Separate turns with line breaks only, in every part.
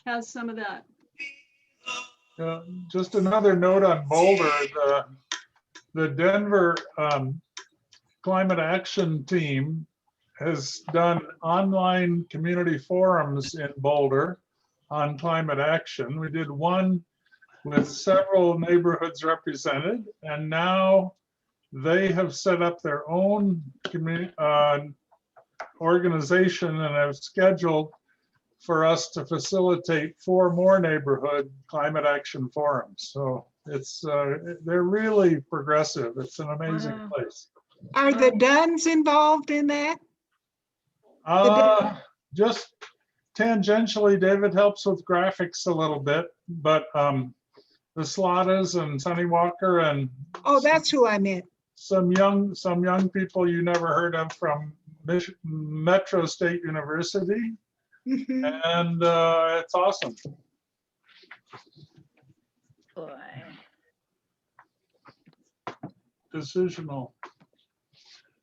has some of that.
Just another note on Boulder, the Denver Climate Action Team has done online community forums in Boulder on climate action. We did one with several neighborhoods represented, and now they have set up their own organization and have scheduled for us to facilitate 4 more neighborhood climate action forums. So it's they're really progressive. It's an amazing
Wow.
place.
Are the Duns involved in that?
Just tangentially, David helps with graphics a little bit, but the Slatas and Sonny Walker and
Oh, that's who I meant.
some young people you never heard of from Metro State University,
Mhm.
and it's awesome.
Boy.
Decisional.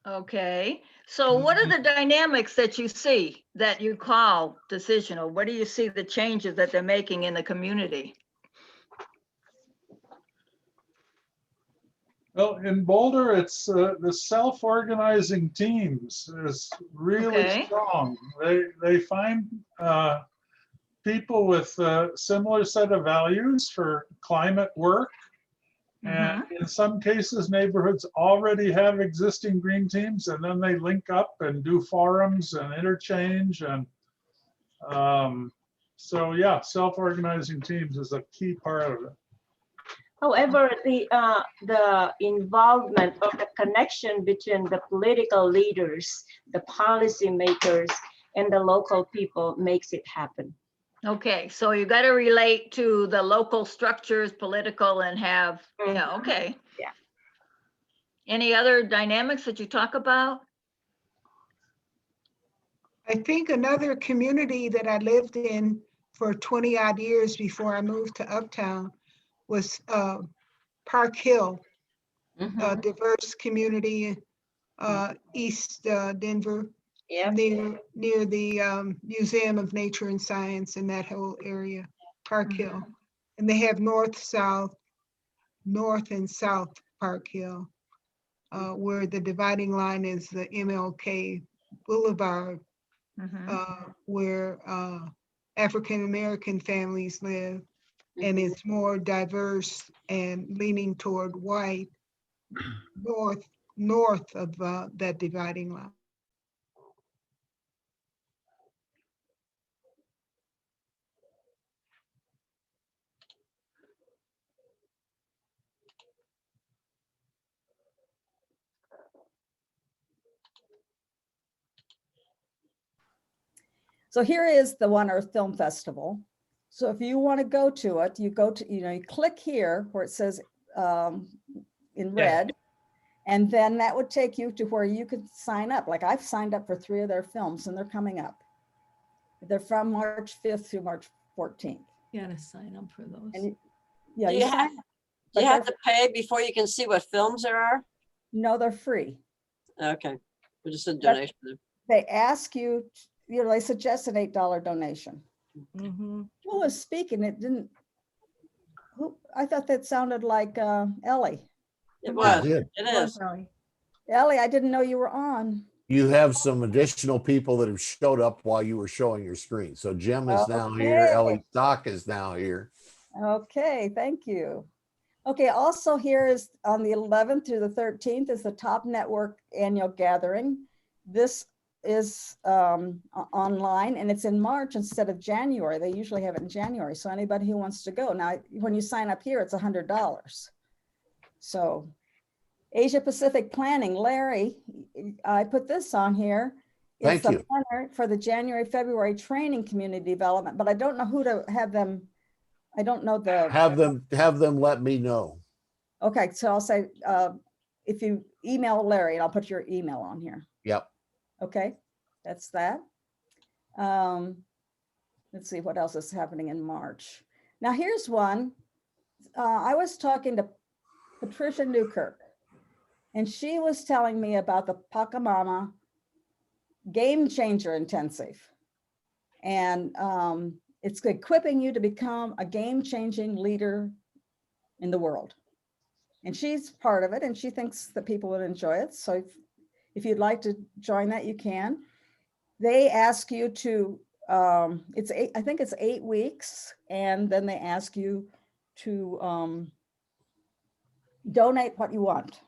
Okay, so what are the dynamics that you see that you call decisional? What do you see the changes that they're making in the community?
Well, in Boulder, it's the self-organizing teams is really
Okay.
strong. They find people with a similar set of values for climate work. And in some cases, neighborhoods already have existing green teams, and then they link up and do forums and interchange. And so, yeah, self-organizing teams is a key part of it.
However, the involvement or the connection between the political leaders, the policymakers, and the local people makes it happen.
Okay, so you got to relate to the local structures, political, and have, yeah, okay.
Yeah.
Any other dynamics that you talk about?
I think another community that I lived in for 20 odd years before I moved to Uptown was Park Hill, a diverse community, East Denver,
Yeah.
near the Museum of Nature and Science in that whole area, Park Hill. And they have north and south Park Hill, where the dividing line is the MLK Boulevard, where African-American families live, and it's more diverse and leaning toward white north of that dividing line.
So here is the One Earth Film Festival. So if you want to go to it, you go to, you click here where it says in red, and then that would take you to where you could sign up. Like I've signed up for 3 of their films and they're coming up. They're from March 5th through March 14th.
You gotta sign up for those.
And yeah,
Do you have,
sign up,
do you
but
have to pay before you can see what films there are?
no, they're free.
Okay, we're just a donation.
They ask you, they suggest an $8 donation.
Mhm.
Who was speaking? It didn't, I thought that sounded like Ellie.
It was,
did.
it is.
Ellie, I didn't know you were on.
You have some additional people that have showed up while you were showing your screen. So Jim is now here.
Okay.
Ellie Stock is now here.
Okay, thank you. Okay, also here is on the 11th through the 13th is the Top Network Annual Gathering. This is online and it's in March instead of January. They usually have it in January. So anybody who wants to go. Now, when you sign up here, it's $100. So Asia Pacific Planning, Larry, I put this on here. It's
Thank
the
you.
planner for the January, February training community development, but I don't know who to have them. I don't know the.
Have them let me know.
Okay, so I'll say, if you email Larry, and I'll put your email on here.
Yep.
Okay, that's that. Let's see what else is happening in March. Now here's one. I was talking to Patricia Newkirk, and she was telling me about the Pachamama Game Changer Intensive. And It's equipping you to become a game-changing leader in the world. And she's part of it, and she thinks that people would enjoy it. So if you'd like to join that, you can. They ask you to, I think it's 8 weeks, and then they ask you to donate what you want.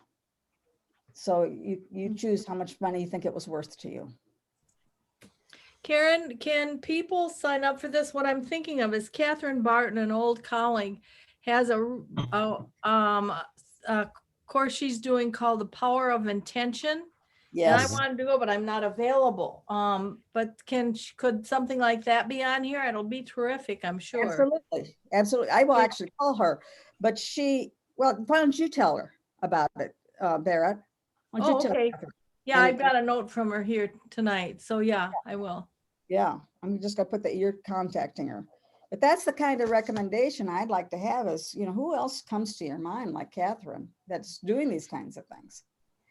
So you choose how much money you think it was worth to you.
Karen, can people sign up for this? What I'm thinking of is Catherine Barton, an old colleague, has a course she's doing called The Power of Intention. And I
Yes,
wanted to go, but I'm not available. But could something like that be on here? It'll be terrific, I'm sure.
absolutely, absolutely. I will actually call her, but why don't you tell her about it, Barrett? Why don't you
Oh,
tell
okay.
Catherine?
Yeah,
And-
I've got a note from her here tonight. So yeah, I will.
Yeah, I'm just gonna put that you're contacting her. But that's the kind of recommendation I'd like to have is, who else comes to your mind like Catherine that's doing these kinds of things?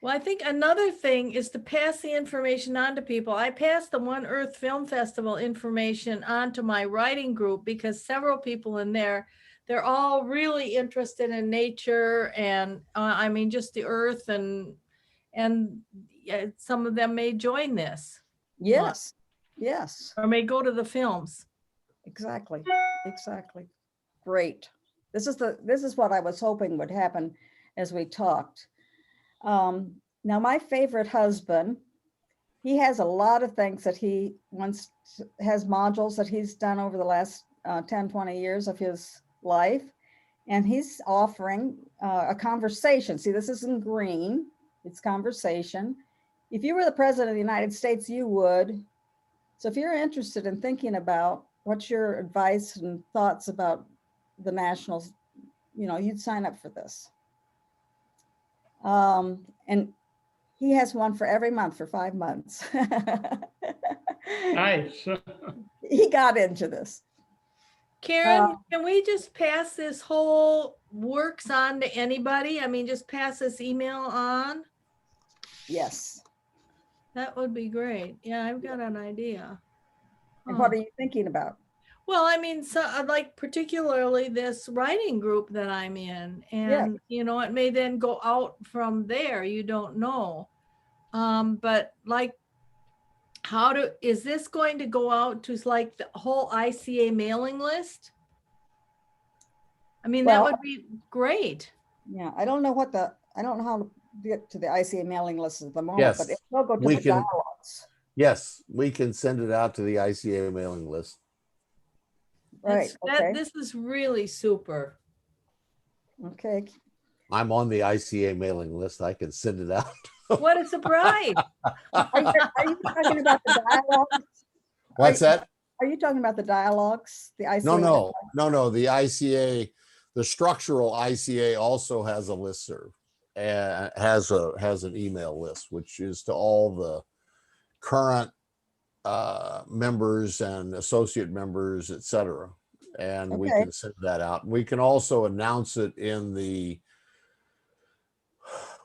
Well, I think another thing is to pass the information on to people. I passed the One Earth Film Festival information on to my writing group because several people in there, they're all really interested in nature and I mean, just the earth and yeah, some of them may join this
Yes, yes,
or may go to the films.
exactly, exactly. Great. This is what I was hoping would happen as we talked. Now my favorite husband, he has a lot of things that he has modules that he's done over the last 10, 20 years of his life. And he's offering a conversation. See, this isn't green, it's conversation. If you were the president of the United States, you would. So if you're interested in thinking about what's your advice and thoughts about the nationals, you'd sign up for this. And he has one for every month for 5 months.
Nice.
He got into this.
Karen, can we just pass this whole works on to anybody? I mean, just pass this email on?
Yes.
That would be great. Yeah, I've got an idea.
And what are you thinking about?
Well, I mean, so like particularly this writing group that I'm in, and it may then go out from there. You don't know, but like, is this going to go out to like the whole ICA mailing list? I mean, that
Well,
would be great.
Yeah, I don't know how to get to the ICA mailing list at the moment,
Yes,
but it will go to
we
the
can-
dialogues.
Yes, we can send it out to the ICA mailing list.
Right, okay,
This is really super.
okay.
I'm on the ICA mailing list. I can send it out.
What a surprise.
Are you talking about the dialogues?
What's that?
Are you talking about the dialogues? The ICA?
No. The ICA, the structural ICA also has a listserv and has an email list, which is to all the current members and associate members, et cetera. And we
Okay.
can send that out. We can also announce it in the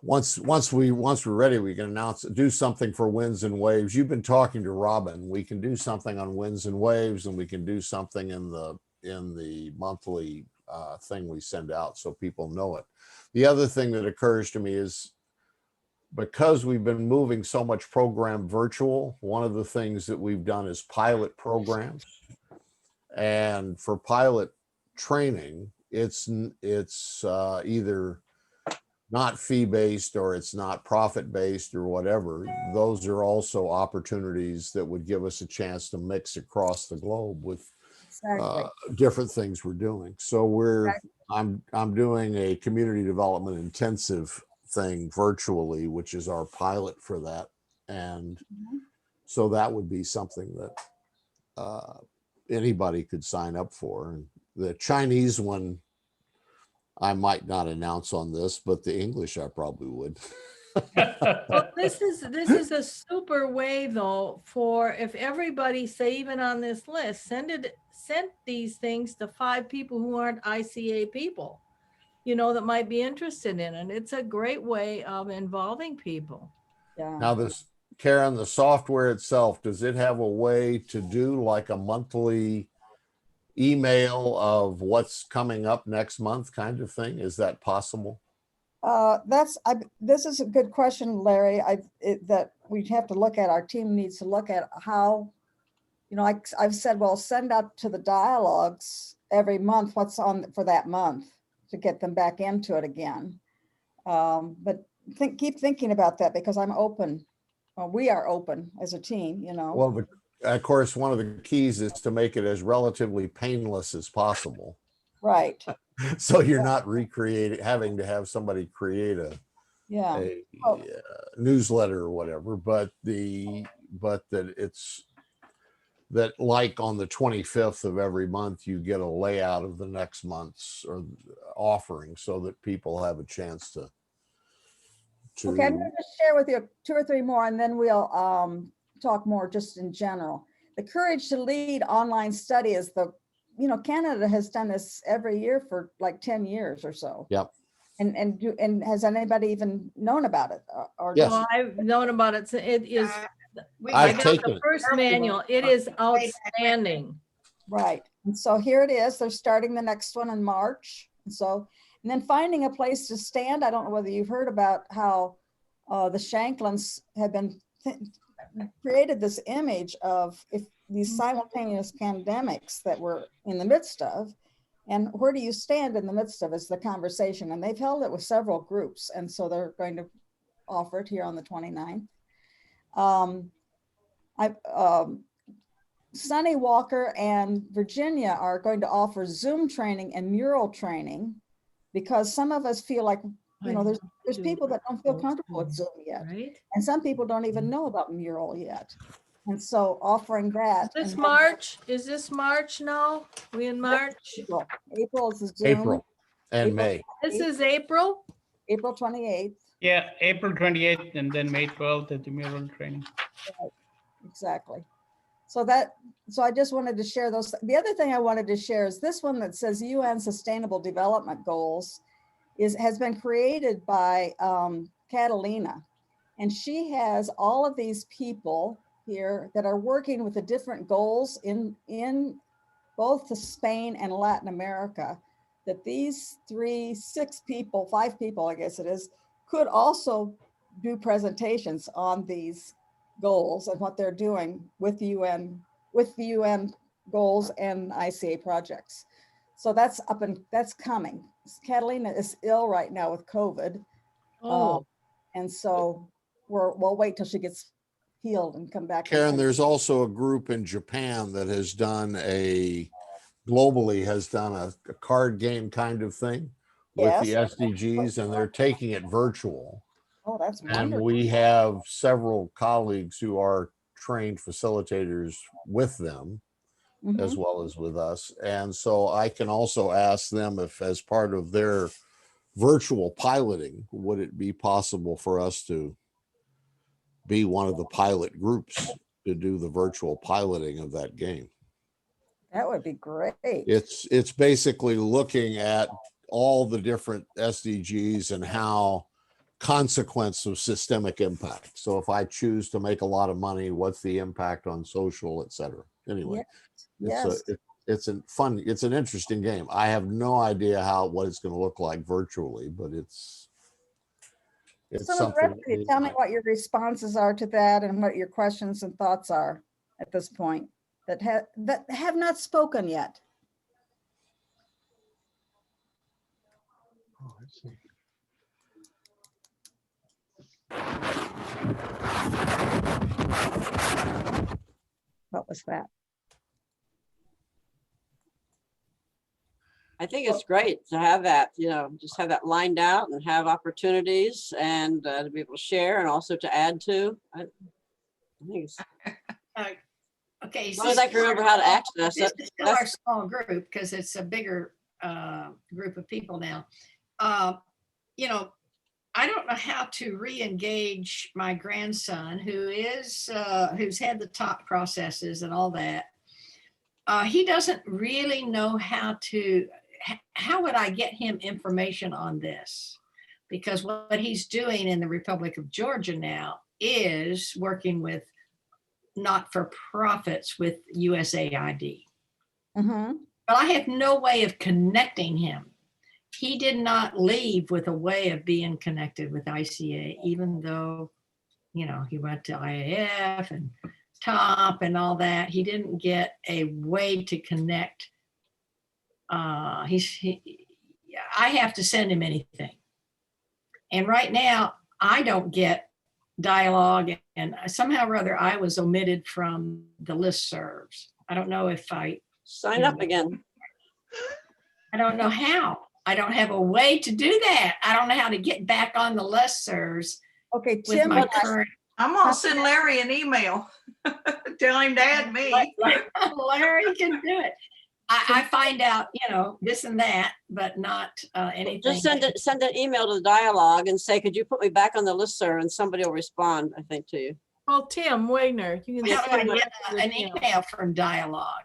once we're ready, we can do something for Winds and Waves. You've been talking to Robin. We can do something on Winds and Waves, and we can do something in the monthly thing we send out so people know it. The other thing that occurs to me is because we've been moving so much program virtual, one of the things that we've done is pilot programs. And for pilot training, it's either not fee-based or it's not profit-based or whatever. Those are also opportunities that would give us a chance to mix across the globe with
Exactly.
different things we're doing. So I'm doing a community development intensive thing virtually, which is our pilot for that. And so that would be something that anybody could sign up for. And the Chinese one, I might not announce on this, but the English I probably would.
Well, this is a super way though, for if everybody, say even on this list, sent these things to 5 people who aren't ICA people, that might be interested in it. It's a great way of involving people.
Yeah.
Now Karen, the software itself, does it have a way to do like a monthly email of what's coming up next month kind of thing? Is that possible?
This is a good question, Larry. That we'd have to look at, our team needs to look at how, I've said, well, send out to the dialogues every month, what's on for that month to get them back into it again. But keep thinking about that, because I'm open. We are open as a team,
Well, of course, one of the keys is to make it as relatively painless as possible.
Right.
So you're not having to have somebody create a
Yeah. Oh.
newsletter or whatever, but that like on the 25th of every month, you get a layout of the next month's or offering so that people have a chance to.
Okay, I'm going to just share with you 2 or 3 more, and then we'll talk more just in general. The Courage to Lead online study is Canada has done this every year for like 10 years or so.
Yep.
And has anybody even known about it? Or
Yes.
Well, I've known about it. So it is,
I've
I got
taken
the
it.
first manual. It is outstanding.
Right. And so here it is. They're starting the next one in March. And then finding a place to stand. I don't know whether you've heard about how the Shanklins have been created this image of these simultaneous pandemics that we're in the midst of, and where do you stand in the midst of is the conversation. And they've held it with several groups. And so they're going to offer it here on the 29th. Sunny Walker and Virginia are going to offer Zoom training and mural training, because some of us feel like, there's people that don't feel comfortable with Zoom yet.
Right?
And some people don't even know about mural yet. And so offering that.
This March, is this March now? We in March?
April is the Zoom.
April and
April.
May.
This is April?
April 28th.
Yeah, April 28th and then May 12th at the mural training.
Exactly. So I just wanted to share those. The other thing I wanted to share is this one that says UN Sustainable Development Goals has been created by Catalina. And she has all of these people here that are working with the different goals in both Spain and Latin America, that these 5 people, I guess it is, could also do presentations on these goals and what they're doing with the UN goals and ICA projects. So that's coming. Catalina is ill right now with COVID.
Oh,
And so we'll wait till she gets healed and come back.
Karen, there's also a group in Japan that has done a card game kind of thing with the SDGs, and they're taking it virtual.
Oh, that's
And
wonderful.
we have several colleagues who are trained facilitators with them, as well as with us. And so I can also ask them if, as part of their virtual piloting, would it be possible for us to be one of the pilot groups to do the virtual piloting of that game?
That would be great.
It's basically looking at all the different SDGs and how consequence of systemic impact. So if I choose to make a lot of money, what's the impact on social, et cetera? Anyway,
Yes.
it's an interesting game. I have no idea what it's going to look like virtually, but it's
Some of the
something.
rest of you, tell me what your responses are to that and what your questions and thoughts are at this point that have not spoken yet.
Oh, I see.
What was that?
I think it's great to have that, just have that lined out and have opportunities and to be able to share and also to add to. I think it's,
Okay.
as long as I can remember how to access
This
it.
is still our small group because it's a bigger group of people now. I don't know how to re-engage my grandson who's had the top processes and all that. He doesn't really know how would I get him information on this? Because what he's doing in the Republic of Georgia now is working with not-for-profits with USAID.
Mm-hmm.
Well, I have no way of connecting him. He did not leave with a way of being connected with ICA, even though, you know, he went to IAF and TOP and all that. He didn't get a way to connect. I have to send him anything. And right now, I don't get dialogue, and somehow or other, I was omitted from the listservs. I don't know if
Sign up again.
I don't know how. I don't have a way to do that. I don't know how to get back on the listservs
Okay,
with
Tim,
my current.
I'm gonna send Larry an email. Tell him to add me.
Larry can do it. I find out, you know, this and that, but not anything.
Just send an email to the dialogue and say, could you put me back on the listserv? And somebody will respond, I think, to you.
Well, Tim Wagner, you can
How do I
send
get
it to
an
Tim.
email from Dialogue?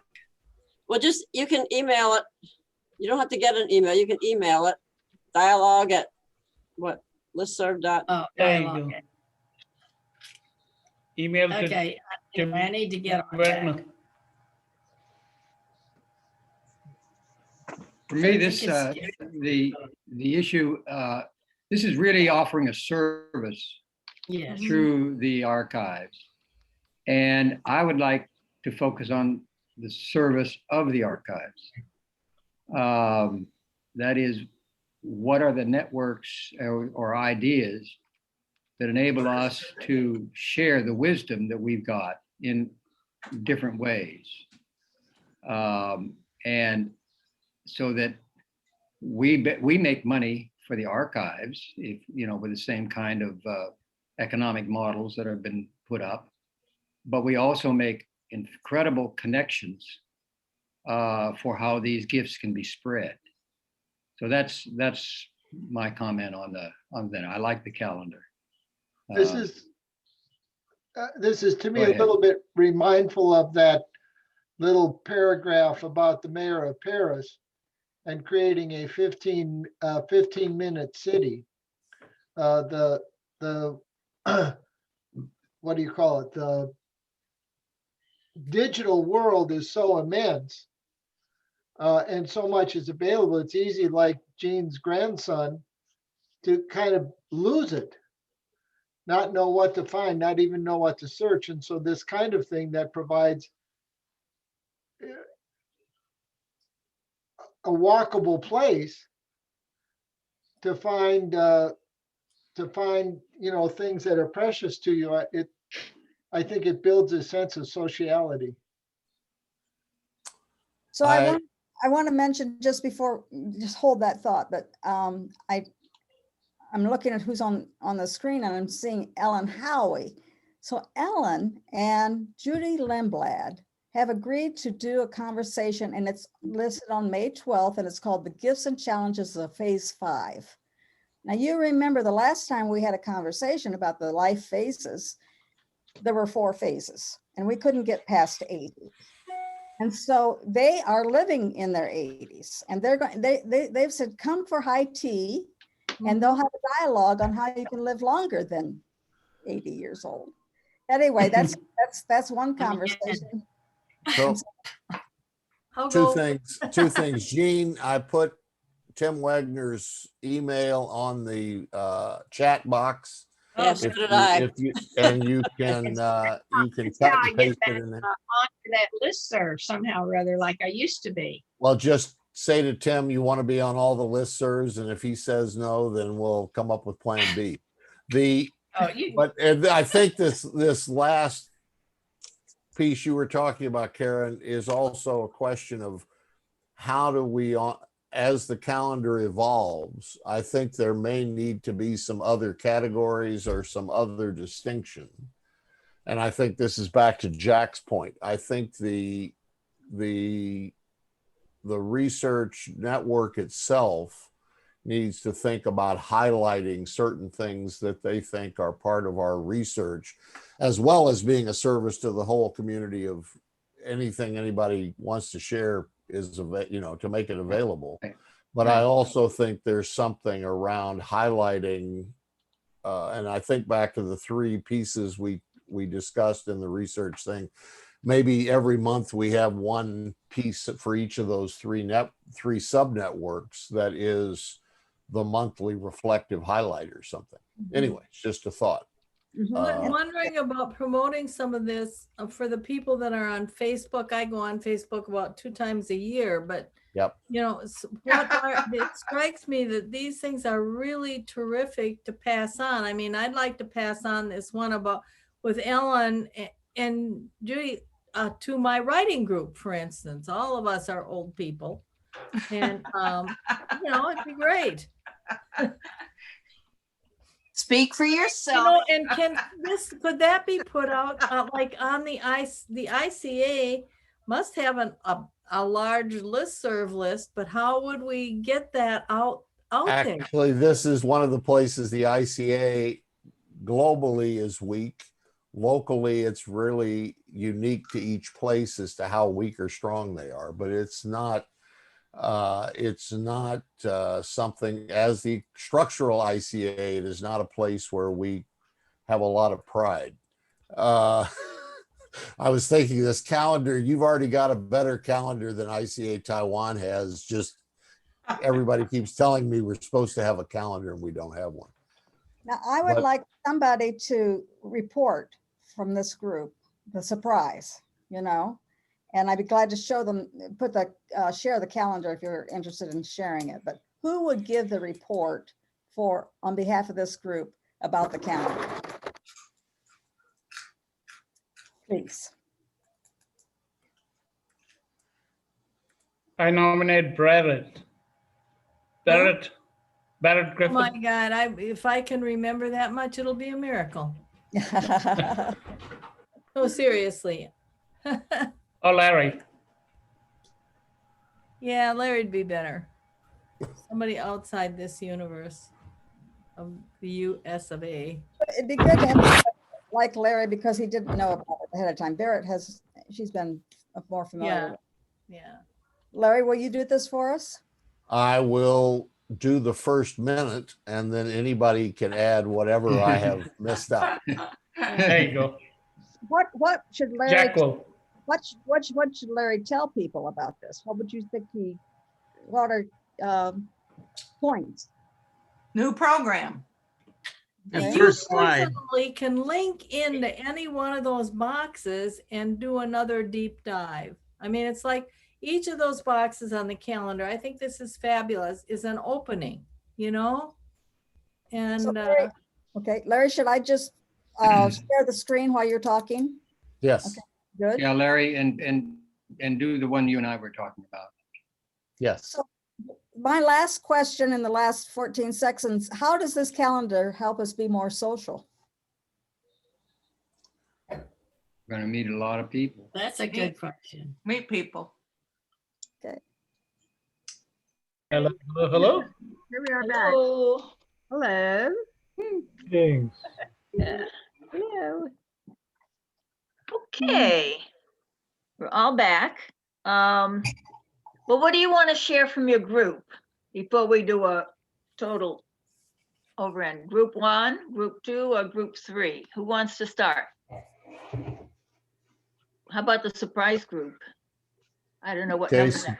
Well, just, you can email it. You don't have to get an email. You can email it. Dialogue at what? Listserv dot.
Oh,
There you
Dialogue.
go. Email to
Okay,
Tim
I need to get on
Wagner.
that.
For me,
I
this,
think it's-
the issue, this is really offering a service
Yes.
through the archives. And I would like to focus on the service of the archives. That is, what are the networks or ideas that enable us to share the wisdom that we've got in different ways? And so that we make money for the archives, if, you know, with the same kind of economic models that have been put up, but we also make incredible connections for how these gifts can be spread. So that's my comment on that. I like the calendar.
This is to me
Go
a
ahead.
little bit remindful of that little paragraph about the mayor of Paris and creating a 15-minute city. The what do you call it? The digital world is so immense, and so much is available. It's easy, like Gene's grandson, to kind of lose it, not know what to find, not even know what to search. And so this kind of thing that provides a walkable place to find, you know, things that are precious to you. I think it builds a sense of sociality.
So I want to mention just before, just hold that thought, but I'm looking at who's on the screen and I'm seeing Ellen Howie. So Ellen and Judy Lindblad have agreed to do a conversation, and it's listed on May 12th, and it's called The Gifts and Challenges of Phase 5. Now you remember the last time we had a conversation about the life phases, there were 4 phases and we couldn't get past 80. And so they are living in their 80s, and they're going, they've said, come for high tea, and they'll have a dialogue on how you can live longer than 80 years old. Anyway, that's one conversation.
So
I'll
two
go.
things. Gene, I put Tim Wagner's email on the chat box.
Yeah, so did I.
You can cut and paste it in there.
Onto that listserv somehow or other, like I used to be.
Well, just say to Tim, you want to be on all the listservs, and if he says no, then we'll come up with plan B. And I think this last piece you were talking about, Karen, is also a question of how do we, as the calendar evolves, I think there may need to be some other categories or some other distinction. And I think this is back to Jack's point. I think the research network itself needs to think about highlighting certain things that they think are part of our research, as well as being a service to the whole community of anything anybody wants to share is, you know, to make it available. But I also think there's something around highlighting, and I think back to the 3 pieces we discussed in the research thing, maybe every month we have one piece for each of those three sub networks that is the monthly reflective highlight or something. Anyway, it's just a thought.
I'm wondering about promoting some of this for the people that are on Facebook. I go on Facebook about 2 times a year, but
Yep.
you know, it strikes me that these things are really terrific to pass on. I mean, I'd like to pass on this one about with Ellen and Judy to my writing group, for instance. All of us are old people, and you know, it'd be great.
Speak for
You
yourself.
know, and could that be put out like on the ICA must have a large listserv list, but how would we get that out there?
Actually, this is one of the places the ICA globally is weak. Locally, it's really unique to each place as to how weak or strong they are, but it's not something as the structural ICA, it is not a place where we have a lot of pride. I was thinking this calendar, you've already got a better calendar than ICA Taiwan has. Just everybody keeps telling me we're supposed to have a calendar and we don't have one.
Now, I would
But-
like somebody to report from this group, the surprise, you know? And I'd be glad to show them, share the calendar if you're interested in sharing it. But who would give the report on behalf of this group about the calendar? Please.
I nominate Barrett. Barrett
Oh
Griffin.
my God, if I can remember that much, it'll be a miracle. No, seriously.
Oh, Larry.
Yeah, Larry'd be better. Somebody outside this universe of the US of A.
It'd be good to have like Larry because he didn't know about it ahead of time. Barrett she's been more familiar.
Yeah,
with it.
yeah.
Larry, will you do this for us?
I will do the first minute and then anybody can add whatever I have missed out.
There you go.
What should Larry?
Jack will.
What should Larry tell people about this? What would you think what are points?
New program.
Okay.
You personally can link into any one of those boxes and do another deep dive. I mean, it's like each of those boxes on the calendar, I think this is fabulous, is an opening, you know? And
So Larry, okay, Larry, should I just share the screen while you're talking?
Yes.
Okay. Good.
Yeah, Larry, and do the one you and I were talking about.
Yes.
So my last question in the last 14 seconds, how does this calendar help us be more social?
We're going to meet a lot of people.
That's a good question.
Meet people.
Okay.
Hello, hello, hello.
Here we are back. Hello.
James.
Hello. Okay. We're all back. Well, what do you want to share from your group before we do a total over in group 1, group 2, or group 3? Who wants to start? How about the surprise group? I don't know what
Okay,
number that-